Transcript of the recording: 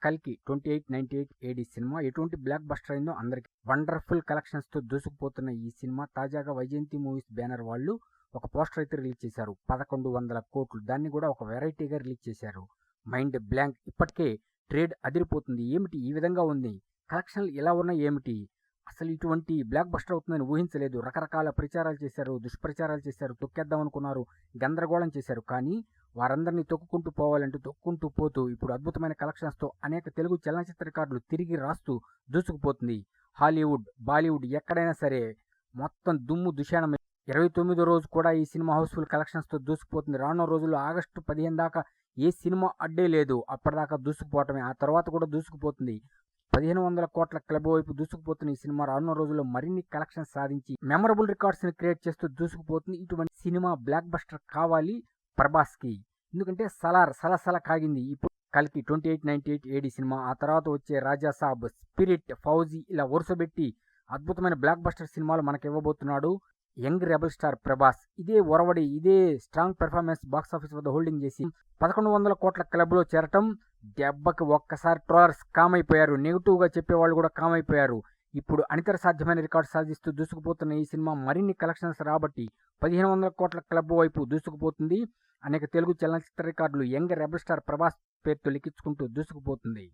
కల్కి 2898 AD cinema ఎటువంటి block buster అయిందో అందరికి వండర్ఫుల్ కలెక్షన్స్తో దూసుకుపోతున్న ఈ సినిమా తాజాగా వైజయంతి మూవీస్ బ్యానర్ వాళ్ళు ఒక పోస్టర్ అయితే రిలీజ్ చేశారు. 1100 కోట్లు, దాన్ని కూడా ఒక వెరైటీగా రిలీజ్ చేశారు. Mind blank. ఇప్పటికే ట్రేడ్ అదిరిపోతుంది. ఏమిటి ఈ విధంగా ఉంది, కలెక్షన్లు ఇలా ఉన్నాయి ఏమిటి, అసలు ఇటువంటి బ్లాక్ బస్టర్ అవుతుందని ఊహించలేదు. రకరకాల ప్రచారాలు చేశారు, దుష్ప్రచారాలు చేశారు, తొక్కేద్దాం అనుకున్నారు, గందరగోళం చేశారు. కానీ వారందరినీ తొక్కుకుంటూ పోవాలంటూ తొక్కుంటూ పోతూ ఇప్పుడు అద్భుతమైన కలెక్షన్స్తో అనేక తెలుగు చలనచిత్ర రికార్డులు తిరిగి రాస్తూ దూసుకుపోతుంది. హాలీవుడ్, బాలీవుడ్ ఎక్కడైనా సరే మొత్తం దుమ్ము దుశానం. 29వ రోజు కూడా ఈ సినిమా హౌస్ఫుల్ కలెక్షన్స్తో దూసుకుపోతుంది. రానున్న రోజుల్లో ఆగస్టు 15 దాకా ఏ సినిమా అడ్డే లేదు. అప్పటిదాకా దూసుకుపోవటమే, ఆ తర్వాత కూడా దూసుకుపోతుంది. 1500 కోట్ల క్లబ్ వైపు దూసుకుపోతున్న ఈ సినిమా రానున్న రోజుల్లో మరిన్ని కలెక్షన్స్ సాధించి మెమరబుల్ రికార్డ్స్ ని క్రియేట్ చేస్తూ దూసుకుపోతుంది. ఇటువంటి సినిమా బ్లాక్ బస్టర్ కావాలి ప్రభాస్ కి. ఎందుకంటే సలార్ సలసల కాగింది. ఇప్పుడు కల్కి 2898 ఏడి సినిమా, ఆ తర్వాత వచ్చే రాజా సాబ్, స్పిరిట్, ఫౌజీ ఇలా వరుసబెట్టి అద్భుతమైన బ్లాక్ బస్టర్ సినిమాలు మనకి ఇవ్వబోతున్నాడు యంగ్ రెబల్ స్టార్ ప్రభాస్. ఇదే ఒరవడి, ఇదే స్ట్రాంగ్ పెర్ఫార్మెన్స్ బాక్సాఫీస్ వద్ద హోల్డింగ్ చేసి 1100 కోట్ల క్లబ్ లో చేరటం దెబ్బకి ఒక్కసారి ట్రోలర్స్ కామైపోయారు. నెగిటివ్ గా చెప్పేవాళ్ళు కూడా కామైపోయారు. ఇప్పుడు అనితర సాధ్యమైన రికార్డు సాధిస్తూ దూసుకుపోతున్న ఈ సినిమా మరిన్ని కలెక్షన్స్ రాబట్టి 1500 కోట్ల క్లబ్ వైపు దూసుకుపోతుంది. అనేక తెలుగు చలనచిత్ర రికార్డులు యంగ్ రెబల్ స్టార్ ప్రభాస్ పేరుతో లిఖించుకుంటూ దూసుకుపోతుంది.